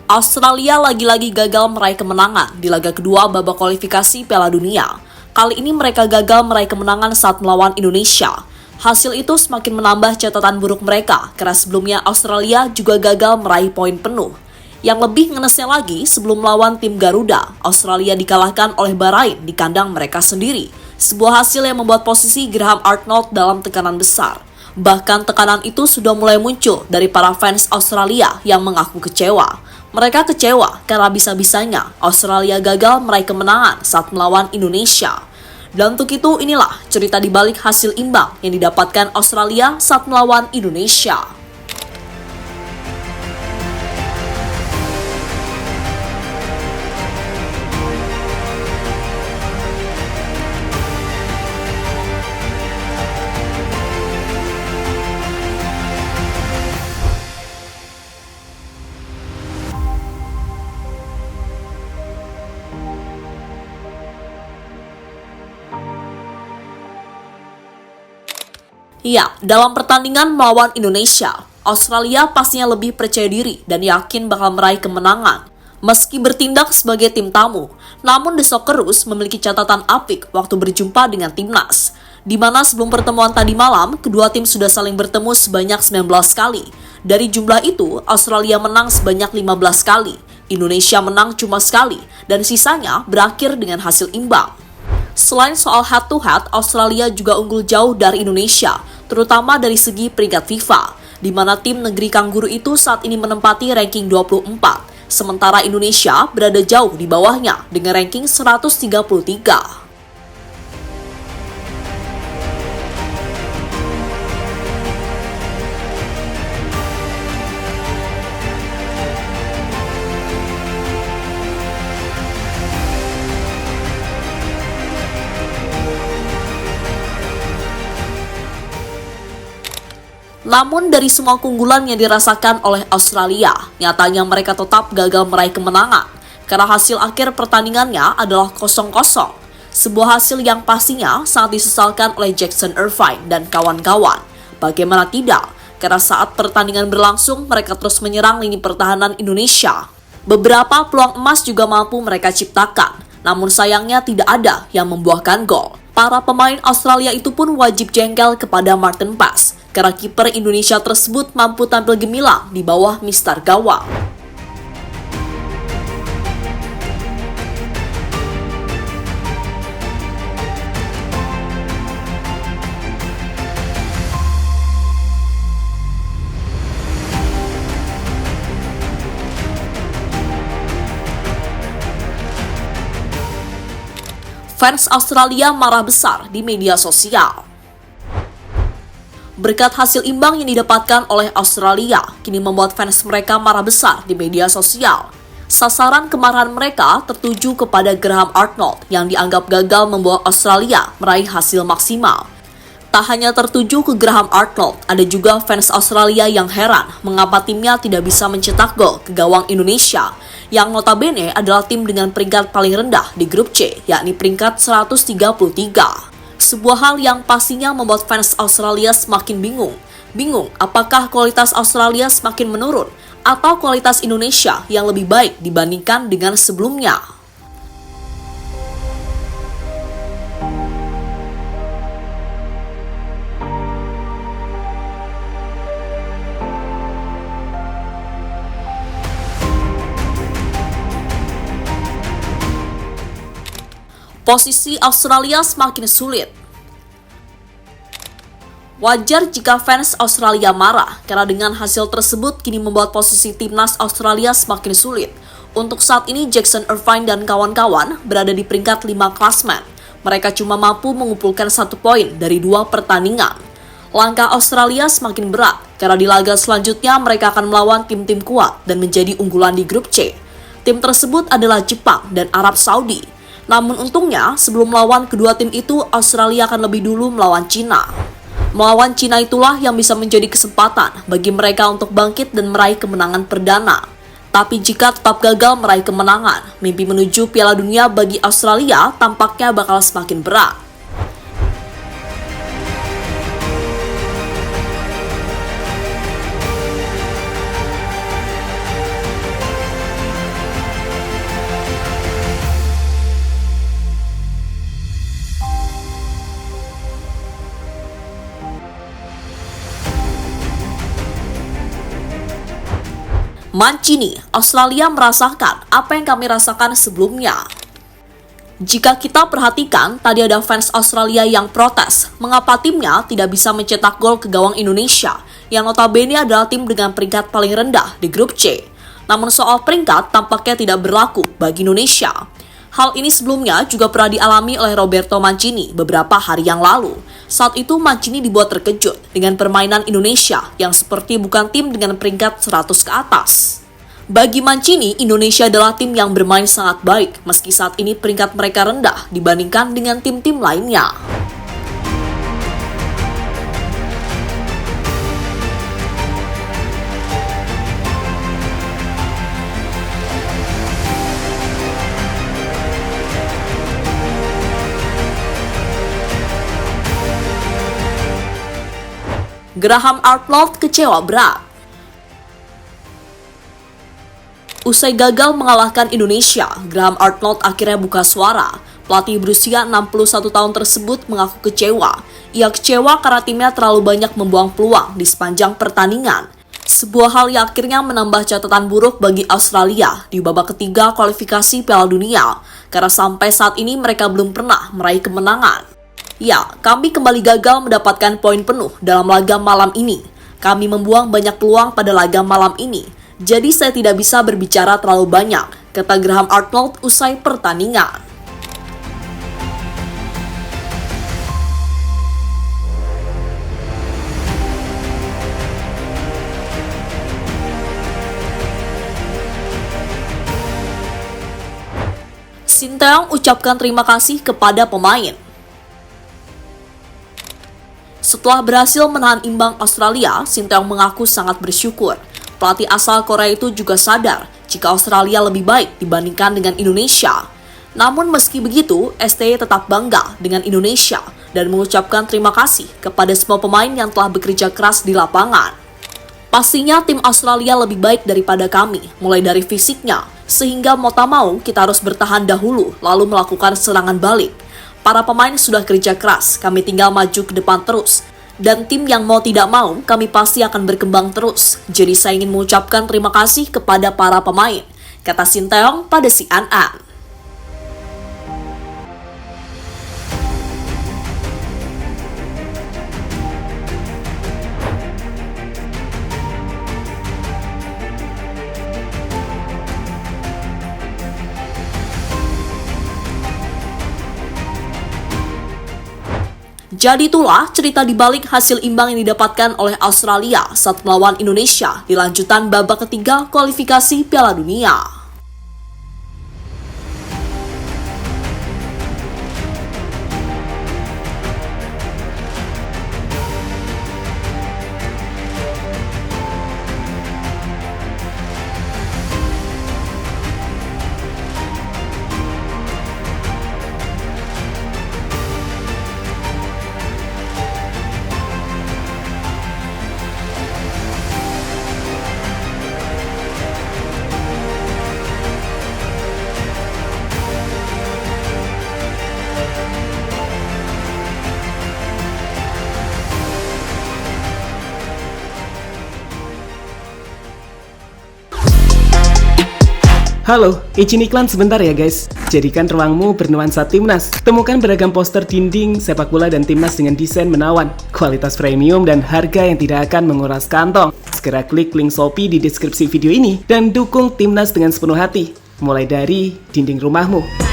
Australia lagi-lagi gagal meraih kemenangan di laga kedua babak kualifikasi Piala Dunia. Kali ini mereka gagal meraih kemenangan saat melawan Indonesia. Hasil itu semakin menambah catatan buruk mereka, karena sebelumnya Australia juga gagal meraih poin penuh. Yang lebih ngenesnya lagi, sebelum melawan tim Garuda, Australia dikalahkan oleh Bahrain di kandang mereka sendiri. Sebuah hasil yang membuat posisi Graham Arnold dalam tekanan besar. Bahkan tekanan itu sudah mulai muncul dari para fans Australia yang mengaku kecewa. Mereka kecewa karena bisa-bisanya Australia gagal meraih kemenangan saat melawan Indonesia. Dan untuk itu inilah cerita di balik hasil imbang yang didapatkan Australia saat melawan Indonesia. Ya, dalam pertandingan melawan Indonesia, Australia pastinya lebih percaya diri dan yakin bakal meraih kemenangan. Meski bertindak sebagai tim tamu, namun The Socceroos memiliki catatan apik waktu berjumpa dengan timnas. Di mana sebelum pertemuan tadi malam, kedua tim sudah saling bertemu sebanyak 19 kali. Dari jumlah itu, Australia menang sebanyak 15 kali, Indonesia menang cuma sekali, dan sisanya berakhir dengan hasil imbang. Selain soal head-to-head, Australia juga unggul jauh dari Indonesia, terutama dari segi peringkat FIFA, di mana tim negeri Kangguru itu saat ini menempati ranking 24, sementara Indonesia berada jauh di bawahnya dengan ranking 133. Namun dari semua keunggulan yang dirasakan oleh Australia, nyatanya mereka tetap gagal meraih kemenangan karena hasil akhir pertandingannya adalah 0-0. Sebuah hasil yang pastinya sangat disesalkan oleh Jackson Irvine dan kawan-kawan. Bagaimana tidak, karena saat pertandingan berlangsung mereka terus menyerang lini pertahanan Indonesia. Beberapa peluang emas juga mampu mereka ciptakan, namun sayangnya tidak ada yang membuahkan gol. Para pemain Australia itu pun wajib jengkel kepada Martin Paes, karena kiper Indonesia tersebut mampu tampil gemilang di bawah mistar gawang. Fans Australia marah besar di media sosial. Berkat hasil imbang yang didapatkan oleh Australia, kini membuat fans mereka marah besar di media sosial. Sasaran kemarahan mereka tertuju kepada Graham Arnold yang dianggap gagal membawa Australia meraih hasil maksimal. Tak hanya tertuju ke Graham Arnold, ada juga fans Australia yang heran mengapa timnya tidak bisa mencetak gol ke gawang Indonesia, yang notabene adalah tim dengan peringkat paling rendah di grup C, yakni peringkat 133. Sebuah hal yang pastinya membuat fans Australia semakin bingung. Bingung apakah kualitas Australia semakin menurun atau kualitas Indonesia yang lebih baik dibandingkan dengan sebelumnya. Posisi Australia semakin sulit. Wajar jika fans Australia marah, karena dengan hasil tersebut kini membuat posisi timnas Australia semakin sulit. Untuk saat ini Jackson Irvine dan kawan-kawan berada di peringkat 5 klasmen. Mereka cuma mampu mengumpulkan 1 poin dari 2 pertandingan. Langkah Australia semakin berat, karena di laga selanjutnya mereka akan melawan tim-tim kuat dan menjadi unggulan di grup C. Tim tersebut adalah Jepang dan Arab Saudi. Namun untungnya, sebelum melawan kedua tim itu, Australia akan lebih dulu melawan Cina. Melawan Cina itulah yang bisa menjadi kesempatan bagi mereka untuk bangkit dan meraih kemenangan perdana. Tapi jika tetap gagal meraih kemenangan, mimpi menuju Piala Dunia bagi Australia tampaknya bakal semakin berat. Mancini, Australia merasakan apa yang kami rasakan sebelumnya. Jika kita perhatikan, tadi ada fans Australia yang protes mengapa timnya tidak bisa mencetak gol ke gawang Indonesia, yang notabene adalah tim dengan peringkat paling rendah di grup C. Namun soal peringkat tampaknya tidak berlaku bagi Indonesia. Hal ini sebelumnya juga pernah dialami oleh Roberto Mancini beberapa hari yang lalu. Saat itu Mancini dibuat terkejut dengan permainan Indonesia yang seperti bukan tim dengan peringkat 100 ke atas. Bagi Mancini, Indonesia adalah tim yang bermain sangat baik meski saat ini peringkat mereka rendah dibandingkan dengan tim-tim lainnya. Graham Arnold kecewa berat. Usai gagal mengalahkan Indonesia, Graham Arnold akhirnya buka suara. Pelatih berusia 61 tahun tersebut mengaku kecewa. Ia kecewa karena timnya terlalu banyak membuang peluang di sepanjang pertandingan. Sebuah hal yang akhirnya menambah catatan buruk bagi Australia di babak ketiga kualifikasi Piala Dunia, karena sampai saat ini mereka belum pernah meraih kemenangan. Ya, kami kembali gagal mendapatkan poin penuh dalam laga malam ini. Kami membuang banyak peluang pada laga malam ini. Jadi saya tidak bisa berbicara terlalu banyak, kata Graham Arnold usai pertandingan. Sinteyong ucapkan terima kasih kepada pemain. Setelah berhasil menahan imbang Australia, Sinteyong mengaku sangat bersyukur. Pelatih asal Korea itu juga sadar jika Australia lebih baik dibandingkan dengan Indonesia. Namun meski begitu, STY tetap bangga dengan Indonesia dan mengucapkan terima kasih kepada semua pemain yang telah bekerja keras di lapangan. Pastinya tim Australia lebih baik daripada kami, mulai dari fisiknya, sehingga mau tak mau kita harus bertahan dahulu lalu melakukan serangan balik. Para pemain sudah kerja keras, kami tinggal maju ke depan terus. Dan tim yang mau tidak mau, kami pasti akan berkembang terus. Jadi saya ingin mengucapkan terima kasih kepada para pemain, kata Sinteyong pada CNN. Jadi itulah cerita di balik hasil imbang yang didapatkan oleh Australia saat melawan Indonesia di lanjutan babak ketiga kualifikasi Piala Dunia. Halo, izin iklan sebentar ya guys. Jadikan ruangmu bernuansa timnas. Temukan beragam poster dinding, sepak bola dan timnas dengan desain menawan, kualitas premium dan harga yang tidak akan menguras kantong. Segera klik link Shopee di deskripsi video ini dan dukung timnas dengan sepenuh hati. Mulai dari dinding rumahmu.